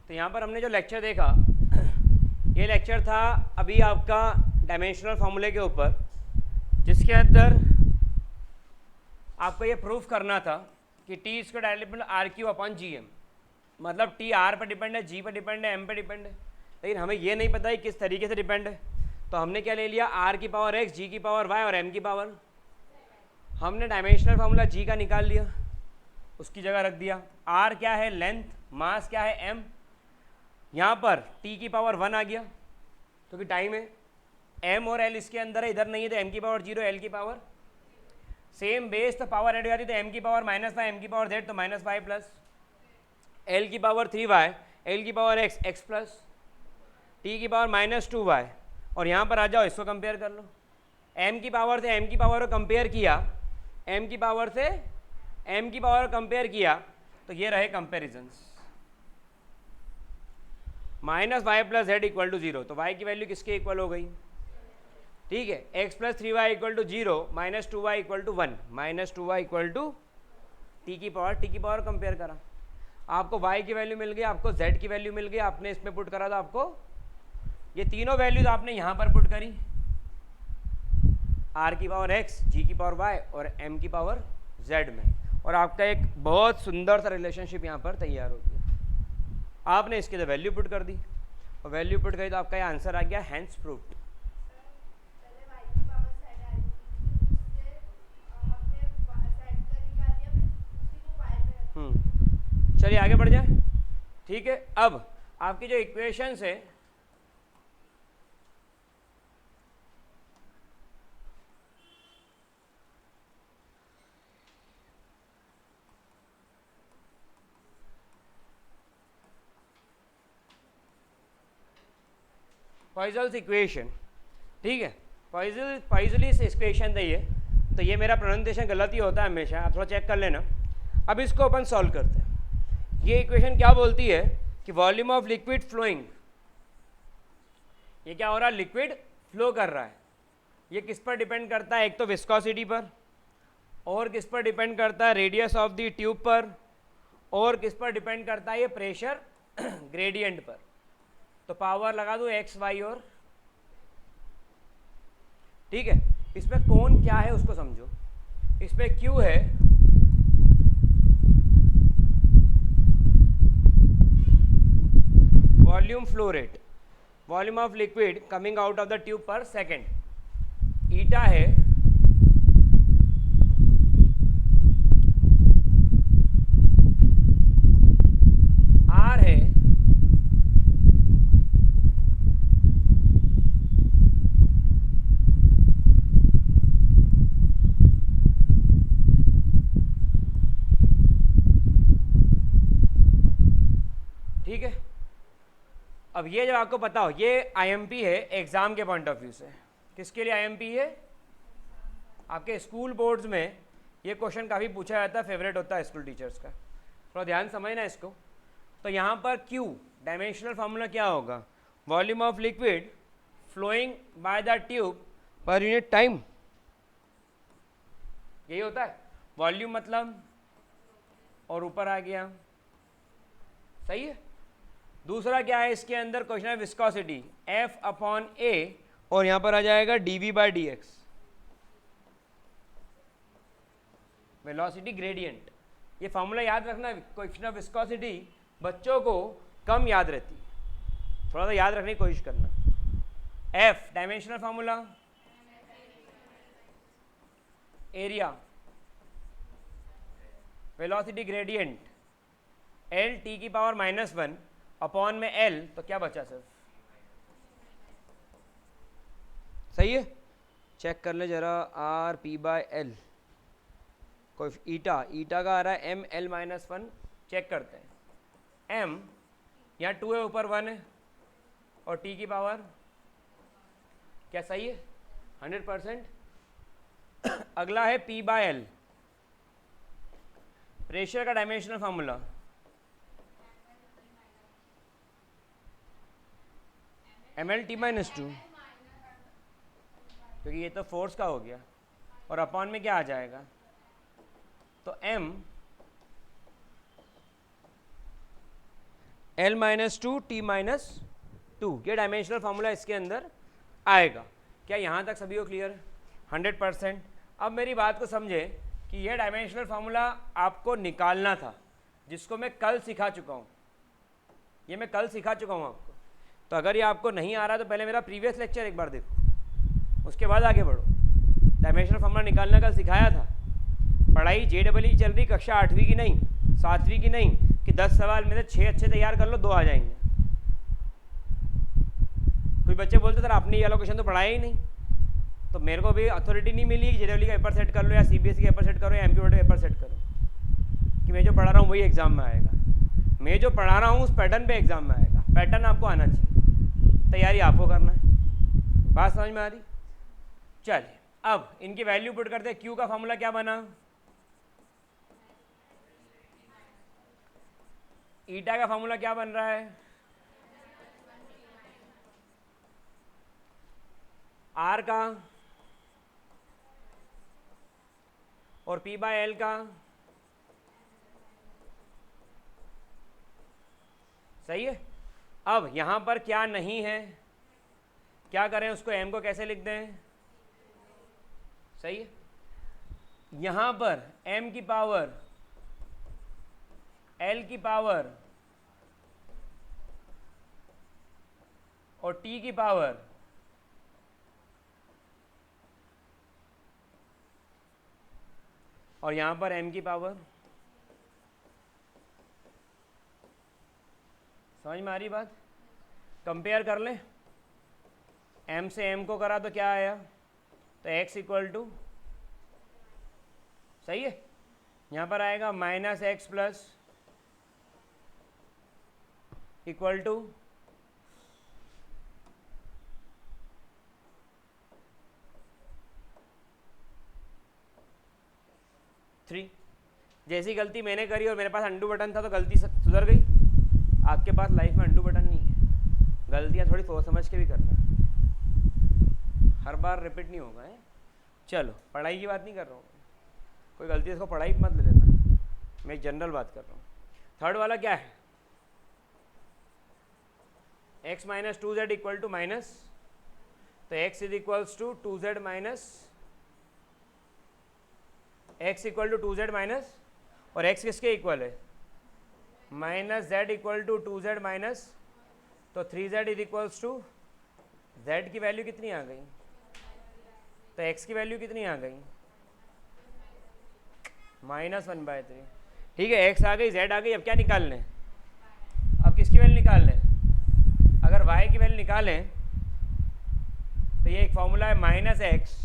तो यहाँ पर हमने जो लेक्चर देखा, ये लेक्चर था अभी आपका डायमेंशनल फॉर्मूले के ऊपर, जिसके अंदर आपको ये प्रूफ करना था कि टी इसको directly R Q upon G M, मतलब टी आर पर डिपेंड है, जी पर डिपेंड है, एम पर डिपेंड है, लेकिन हमें ये नहीं पता है किस तरीके से डिपेंड है। तो हमने क्या ले लिया, आर की पावर एक्स, जी की पावर वाई और एम की पावर, हमने डायमेंशनल फार्मूला जी का निकाल लिया, उसकी जगह रख दिया। आर क्या है, लेंथ, मास क्या है, एम, यहाँ पर टी की पावर 1 आ गया क्योंकि टाइम है, एम और एल इसके अंदर है, इधर नहीं है, तो एम की पावर 0, एल की पावर सेम बेस, तो पावर ऐड हो जाती है, तो एम की पावर -5, एम की पावर z, तो -5 प्लस एल की पावर 3y, एल की power x, x plus T की पावर -2y, और यहाँ पर आ जाओ इसको कंपेयर कर लो, m की पावर से m की पावर को कंपेयर किया, m की पावर से m की पावर कंपेयर किया, तो ये रहे comparisons, -y plus Z equal to 0, तो y की वैल्यू किसके इक्वल हो गई, ठीक है, x plus 3y equal to 0, -2y equal to 1, -2y equal to T की पावर कंपेयर करा, आपको y की वैल्यू मिल गई, आपको z की वैल्यू मिल गई, आपने इसमें पुट करा था, आपको ये तीनों वैल्यूज आपने यहाँ पर पुट करी, r की पावर x, g की पावर y और m की पावर z में, और आपका एक बहुत सुंदर सा रिलेशनशिप यहाँ पर तैयार हो गया। आपने इसके तो वैल्यू पुट कर दी, और वैल्यू पुट करी तो आपका ये आंसर आ गया, हैंस प्रूव्ड। चलिए आगे बढ़ जाए, ठीक है। अब आपकी जो इक्वेशंस है, पॉइजल्स इक्वेशन, ठीक है, पॉइजलिस इक्वेशन दी है, तो ये मेरा प्रोनाउंसिएशन गलत ही होता है हमेशा, आप थोड़ा चेक कर लेना। अब इसको अपन सॉल्व करते हैं। ये इक्वेशन क्या बोलती है कि वॉल्यूम ऑफ लिक्विड फ्लोइंग, ये क्या हो रहा है, लिक्विड फ्लो कर रहा है, ये किस पर डिपेंड करता है, एक तो विस्कोसिटी पर, और किस पर डिपेंड करता है, रेडियस ऑफ द ट्यूब पर, और किस पर डिपेंड करता है, ये प्रेशर ग्रेडियंट पर। तो पावर लगा दो एक्स वाई और, ठीक है। इसमें कौन क्या है उसको समझो, इसमें क्यू है, volume flow rate, volume of liquid coming out of the tube पर सेकेंड, ईटा है आर है ठीक है। अब ये जब आपको पता हो, ये आईएमपी है एग्जाम के पॉइंट ऑफ व्यू से, किसके लिए आईएमपी है, आपके स्कूल बोर्ड्स में ये क्वेश्चन काफ़ी पूछा जाता है, फेवरेट होता है स्कूल टीचर्स का, थोड़ा ध्यान समझना इसको। तो यहाँ पर Q डायमेंशनल फार्मूला क्या होगा, volume of liquid flowing by the tube per unit time, यही होता है वॉल्यूम मतलब, और ऊपर आ गया, सही है। दूसरा क्या है इसके अंदर क्वेश्चन है, विस्कोसिटी F अपॉन A, और यहाँ पर आ जाएगा dV by dx, velocity gradient. ये फॉर्मूला याद रखना, क्वेश्चन ऑफ विस्कोसिटी बच्चों को कम याद रहती, थोड़ा सा याद रखने की कोशिश करना। F dimensional formula, area, velocity gradient, L t की पावर -1 अपॉन में L, तो क्या बचा सर, सही है, चेक कर ले जरा, आर पी बाय एल, कोई ईटा का आ रहा है M L-1, चेक करते हैं, M यहाँ 2 है, ऊपर 1 है, और T की पावर क्या सही है 100%। अगला है P बाय एल, प्रेशर का डायमेंशनल फार्मूला, ML-T-2, क्योंकि ये तो फोर्स का हो गया, और अपॉन में क्या आ जाएगा, तो M L minus two T minus two, ये डायमेंशनल फार्मूला इसके अंदर आएगा। क्या यहाँ तक सभी को क्लियर है? 100%। अब मेरी बात को समझे कि यह डायमेंशनल फार्मूला आपको निकालना था, जिसको मैं कल सिखा चुका हूँ, ये मैं कल सिखा चुका हूँ आपको। तो अगर ये आपको नहीं आ रहा तो पहले मेरा प्रीवियस लेक्चर एक बार देखो, उसके बाद आगे बढ़ो। डायमेंशनल फार्मूला निकालना कल सिखाया था। पढ़ाई JEE चल रही, कक्षा 8वीं की नहीं, 7वीं की नहीं, कि 10 सवाल में से 6 अच्छे तैयार कर लो 2 आ जाएंगे। कोई बच्चे बोलते सर आपने ये वाला क्वेश्चन तो पढ़ाया ही नहीं, तो मेरे को भी अथॉरिटी नहीं मिली कि JEE का पेपर सेट कर लो या CBSE का पेपर सेट करो या MP बोर्ड का पेपर सेट करो, कि मैं जो पढ़ा रहा हूँ वही एग्जाम में आएगा। मैं जो पढ़ा रहा हूँ उस पैटर्न पे एग्जाम में आएगा। पैटर्न आपको आना चाहिए, तैयारी आपको करना है। बात समझ में आ रही? चलिए अब इनकी वैल्यू पुट करते हैं। क्यू का फॉर्मूला क्या बना? ईटा का फॉर्मूला क्या बन रहा है? आर का और P बाय L का। सही है। अब यहां पर क्या नहीं है, क्या करें उसको? M को कैसे लिख दें? सही है। यहां पर M की पावर L की पावर और T की पावर और यहां पर M की पावर। समझ में आ रही बात? कंपेयर कर लें। M से M को करा तो क्या आया? तो x इक्वल टू, सही है, यहां पर आएगा minus X plus equal to 3। जैसी गलती मैंने करी और मेरे पास अंडू बटन था तो गलती सुधर गई। आपके पास लाइफ में अंडू बटन नहीं है, गलतियाँ थोड़ी सोच समझ के भी करना, हर बार रिपीट नहीं होगा है। चलो पढ़ाई की बात नहीं कर रहा हूँ, कोई गलती इसको पढ़ाई मत ले लेना, मैं एक जनरल बात कर रहा हूँ। थर्ड वाला क्या है? x minus 2z equal to minus, तो x is equals to 2z minus, x equal to 2z minus, और x किसके इक्वल है? Minus z equal to 2z minus, तो 3z is equals to, z की value कितनी आ गई? तो x की वैल्यू कितनी आ गई? -1/3। ठीक है, x आ गई, z आ गई। अब क्या निकाल लें? अब किसकी वैल्यू निकाल लें? अगर y की वैल्यू निकालें तो ये एक फॉर्मूला है -x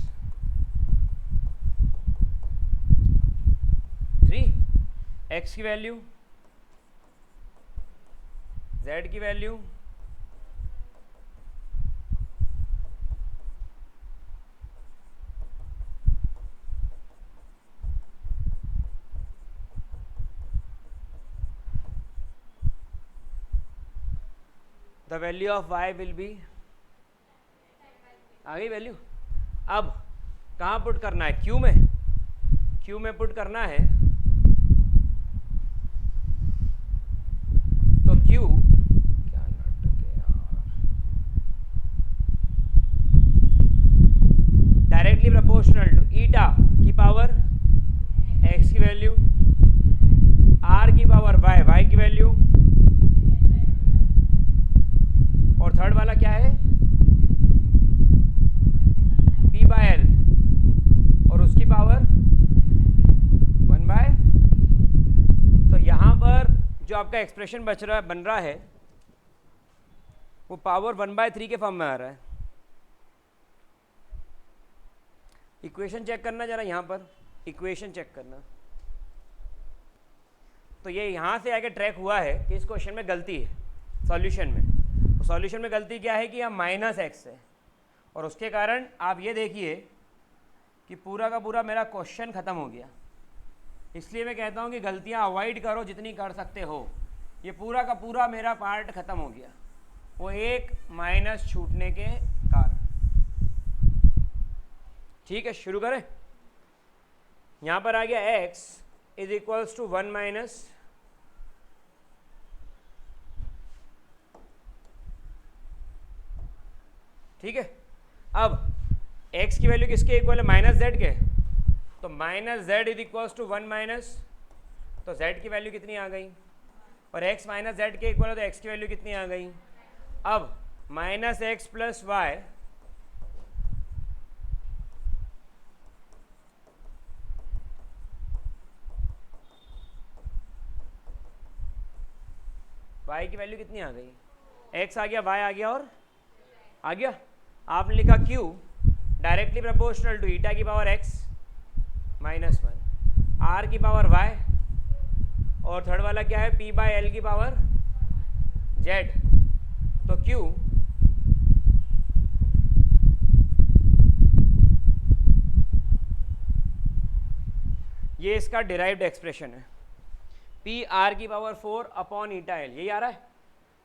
3, x की वैल्यू, z की value, the value of y will be, आ गई वैल्यू। अब कहाँ पुट करना है? क्यू में, क्यू में पुट करना है। तो क्यू, क्या नाटक है यार, डायरेक्टली प्रोपोर्शनल टू ईटा की पावर x की वैल्यू, r की पावर y की वैल्यू, और थर्ड वाला क्या है? P बाय L और उसकी पावर 1/। तो यहां पर जो आपका एक्सप्रेशन बन रहा है वो पावर 1/3 के फॉर्म में आ रहा है। इक्वेशन चेक करना जरा, यहां पर इक्वेशन चेक करना। तो ये यहां से आगे ट्रैक हुआ है कि इस क्वेश्चन में गलती है सॉल्यूशन में। तो सॉल्यूशन में गलती क्या है कि यहाँ -x है, और उसके कारण आप ये देखिए कि पूरा का पूरा मेरा क्वेश्चन ख़त्म हो गया। इसलिए मैं कहता हूँ कि गलतियाँ अवॉइड करो जितनी कर सकते हो। ये पूरा का पूरा मेरा पार्ट ख़त्म हो गया, वो एक माइनस छूटने के कारण। ठीक है, शुरू करें। यहाँ पर आ गया x is equals to 1 minus ठीक है। अब x की वैल्यू किसके इक्वल है, माइनस जेड के, तो minus Z is equals to 1 minus, तो z की वैल्यू कितनी आ गई, और x माइनस जेड के इक्वल है तो x की वैल्यू कितनी आ गई। अब minus X plus Y y की वैल्यू कितनी आ गई, x आ गया, y आ गया और आ गया। आपने लिखा q डायरेक्टली प्रोपोर्शनल टू ईटा की पावर x माइनस 1 r की पावर y, और थर्ड वाला क्या है, p बाय एल की पावर z। तो q ये इसका डिराइव्ड एक्सप्रेशन है, पी आर की पावर 4 अपॉन ईटा एल, यही आ रहा है।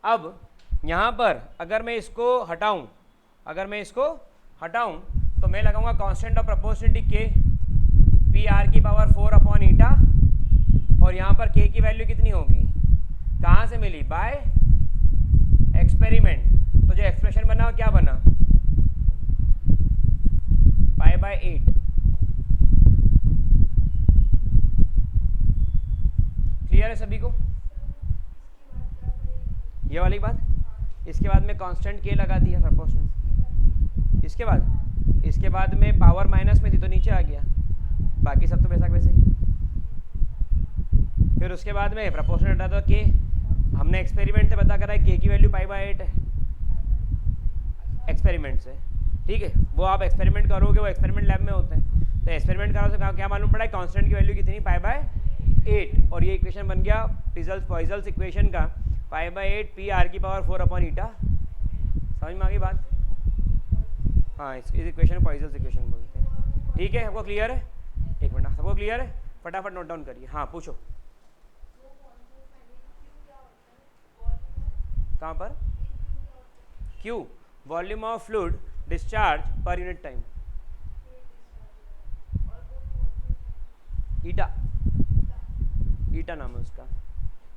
अब यहाँ पर अगर मैं इसको हटाऊँ, तो मैं लगाऊंगा कांस्टेंट ऑफ प्रोपोर्शनलिटी के, पी आर की पावर 4 अपॉन ईटा, और यहाँ पर के की वैल्यू कितनी होगी, कहाँ से मिली, बाय एक्सपेरिमेंट। तो जो एक्सप्रेशन बना क्या बना, पाई बाय 8। क्लियर है सभी को ये वाली बात। इसके बाद में कांस्टेंट के लगा दिया प्रोपोर्शनल, इसके बाद में पावर माइनस में थी तो नीचे आ गया, बाकी सब तो वैसा वैसे ही। फिर उसके बाद में प्रोपोर्शनल हटा दो के, हमने एक्सपेरिमेंट से पता करा है के की वैल्यू पाई बाय 8 है एक्सपेरिमेंट से, ठीक है। वो आप एक्सपेरिमेंट करोगे, वो एक्सपेरिमेंट लैब में होते हैं, तो एक्सपेरिमेंट करो तो क्या मालूम पड़ा है, कांस्टेंट की वैल्यू कितनी, पाई बाय 8, और ये इक्वेशन बन गया पॉइजल्स इक्वेशन का, पाई बाय 8 पी आर की पावर 4 अपॉन ईटा। समझ में आ गई बात, हाँ इस इक्वेशन पॉइजल्स इक्वेशन बोलते हैं, ठीक है। सबको क्लियर है, एक मिनट, सबको क्लियर है, फटाफट नोट डाउन करिए। हाँ पूछो, कहाँ पर, Q volume of fluid discharge पर यूनिट टाइम, ईटा नाम है उसका,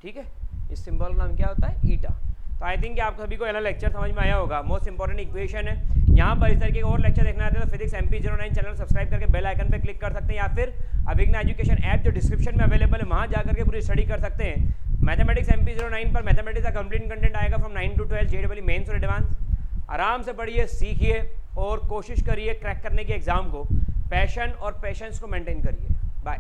ठीक है। इस सिंबल का नाम क्या होता है, ईटा। तो आई थिंक आप सभी को ये लेक्चर समझ में आया होगा, मोस्ट इंपॉर्टेंट इक्वेशन है। यहाँ पर इस तरीके के और लेक्चर देखना आते हैं तो फिजिक्स MP09 चैनल सब्सक्राइब करके बेल आइकन पे क्लिक कर सकते हैं, या फिर अभिज्ञान एजुकेशन ऐप जो डिस्क्रिप्शन में अवेलेबल है वहाँ जा करके पूरी स्टडी कर सकते हैं। मैथमेटिक्स MP09 पर मैथमेटिक्स का कंप्लीट कंटेंट आएगा फ्रॉम 9 to 12 JEE मेंस और एडवांस। आराम से पढ़िए, सीखिए और कोशिश करिए क्रैक करने की एग्जाम को, पैशन और पेशेंस को मेंटेन करिए। बाय।